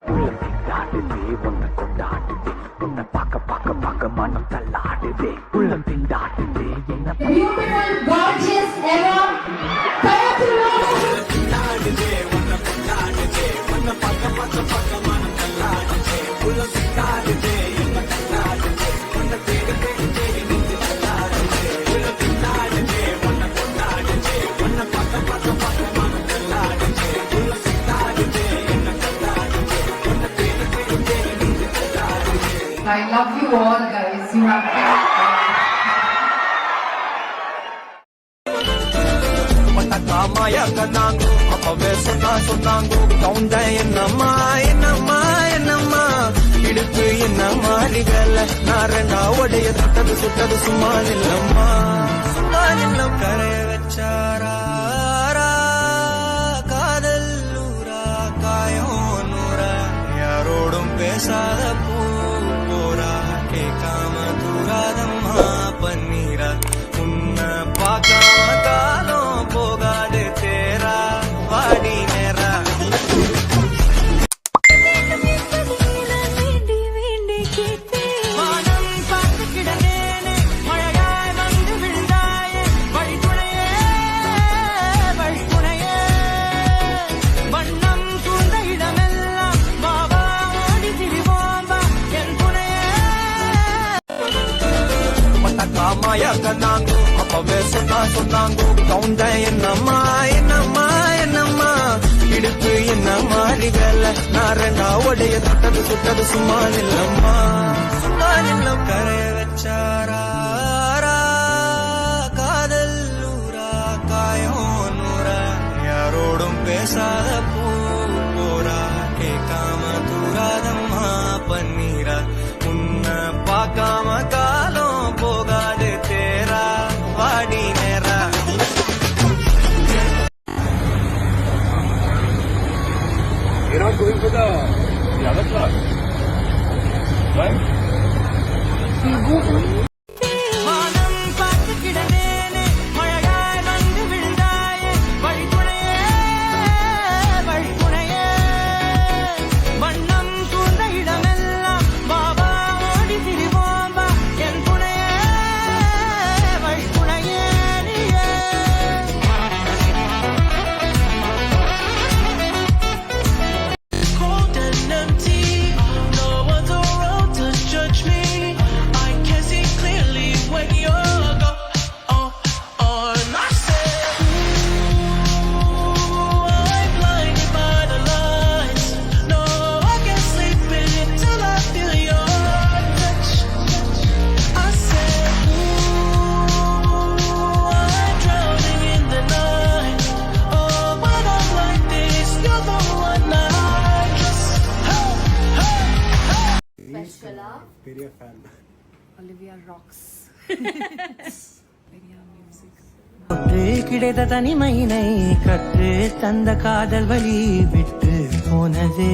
திண்டாடுதே உன்னை கொண்டாடுதே உன்னை பார்க்க பார்க்க பார்க்க மனம் தள்ளாடுதே உள்ளம் திண்டாடுதே என்ன திண்டாடுதே உன்னை கொண்டாடுதே உன்னை பார்க்க பார்க்க பார்க்க மனம் தள்ளாடுதே உள்ளம் திண்டாடுதே என்ன தள்ளாடுதே உன்னை தேடி தேடி தேடி நின்று தள்ளாடுதே உள்ளம் திண்டாடுதே உன்னை கொண்டாடுதே உன்னை பார்க்க பார்க்க பார்க்க மனம் தள்ளாடுதே உள்ளம் திண்டாடுதே என்ன தள்ளாடுதே உன்னை தேடி தேடி தேடி நின்று தள்ளாடுதே. I love you all, guys. You have மாயா கண்ணாங்கோ அப்பவே சொன்னாங்கோ கவுண்ட என்னம்மா என்னம்மா என்னம்மா இடுப்பு என்ன மாறிகல நாரங்கா உடைய சுட்டது சும்மா இல்லம்மா சும்மா இல்லம் கரைய வச்சாரா காதல் ஊரா காயம் நூறா யாரோடும் பேசாத போரா கேட்காம தூராதம்மா பன்னீரா உன்ன பார்க்காம காலம் போகாது தேரா வாடி நேரா மாயா கண்ணாங்கோ அப்பவே சொன்னாங்கோ கவுண்ட என்னம்மா என்னம்மா என்னம்மா இடுப்பு என்ன மாறிகல நாரங்கா உடைய சுட்டது சும்மா இல்லம்மா சும்மா இல்லம் கரைய வச்சாரா காதல் ஊரா காயம் நூறா யாரோடும் பேசாத போரா கேட்காம தூராதம்மா பன்னீரா உன்ன பார்க்காம காலம் போகாது தேரா வாடி நேரா You're not going for the other class, right? பெரிய fan. Olivia rocks. Olivia music. கிடைத்த தனிமையினை கற்று தந்த காதல் வழி விட்டு போனதே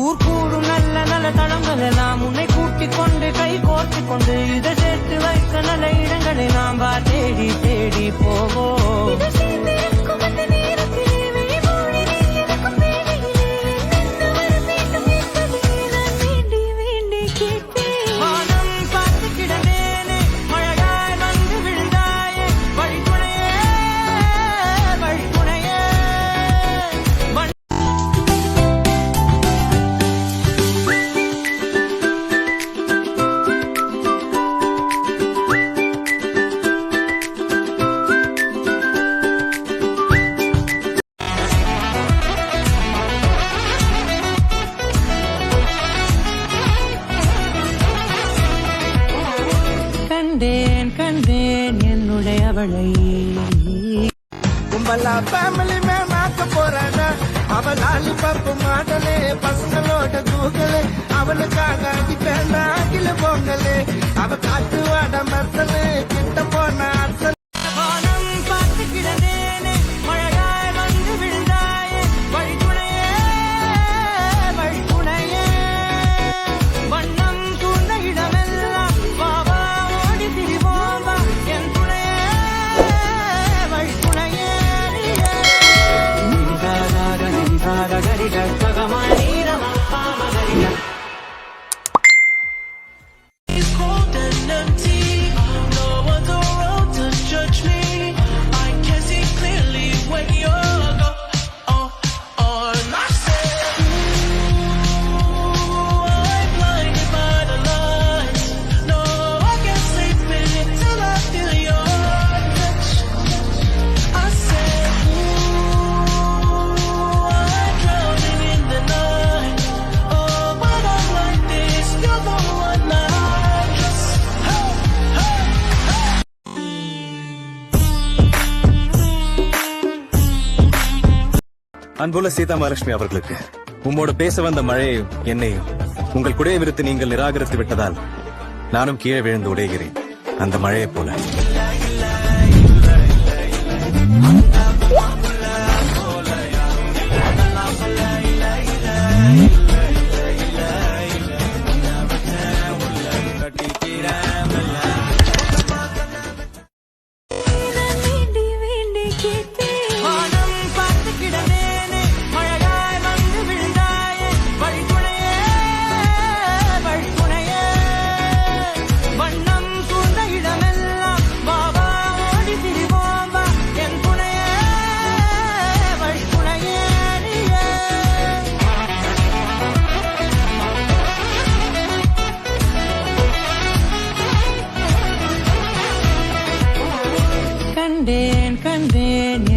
ஊர் கூடும் நல்ல நல்ல தளங்கள் எல்லாம் உன்னை கூட்டிக் கொண்டு கை கோர்த்து கொண்டு இதை சேர்த்து வைக்க நல்ல இடங்களை நாம் தேடி தேடி போவோம். கண்டேன் என்னுடைய அவளை கும்பலா ஃபேமிலி மேன் ஆக்க போறானா அவள் லாலிபாப் மாடலே பசங்களோட தூக்கலே அவளுக்காக அடிப்பேன் அகில பொங்கலே அவ காட்டு வாட மரத்தலே கிட்ட போன அர்த்தம் Gari gari gari gari gari gari gari அன்புள்ள சீதா மகாலட்சுமி அவர்களுக்கு உம்மோடு பேச வந்த மழையை என்னையும் உங்கள் குடையை விருத்து நீங்கள் நிராகரித்து விட்டதால் நானும் கீழே விழுந்து உடைகிறேன் அந்த மழையைப் போல. வானம் பார்த்து கிடந்தேனே, மழையாய் வந்து விழுந்தாயே, வழித்துணையே, வழித்துணையே. வண்ணம் சூழ்ந்த இடமெல்லாம் வா வா ஓடி திரிவோம் வா, என் துணையே, வழித்துணையே நீயே. கண்டேன் கண்டேன்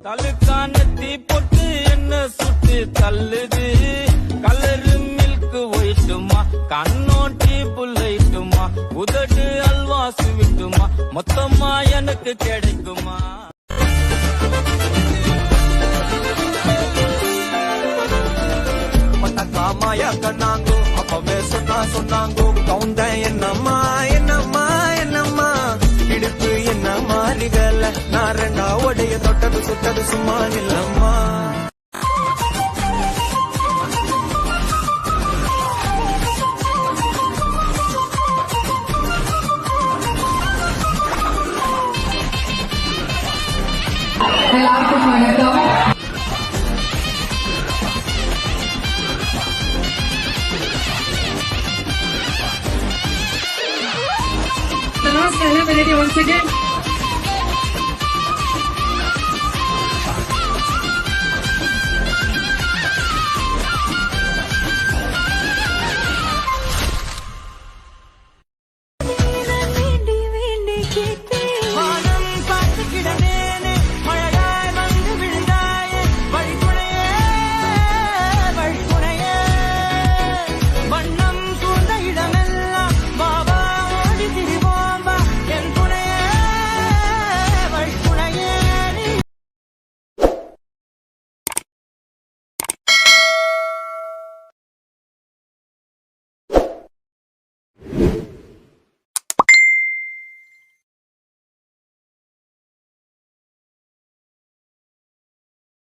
தலுக்கானத்தி பொட்டு என்ன சுட்டு தள்ளுது, கலரு மில்க் ஒயிட்டுமா, கண்ணோட்டி புல்லைட்டுமா, உதடு அல்வாசு விட்டுமா, மொத்தமா எனக்கு கிடைக்குமா? மாயா கண்ணாங்கோ அப்பவே சொன்னாங்கோ கவுந்த என்னம்மா என்னம்மா என்னம்மா இடுப்பு என்ன மாறிகல நான் ரெண்டா உடைய தொட்டது சுட்டது சும்மா இல்லம்மா. எல்லாருக்கும் வணக்கம். Celebrity once again.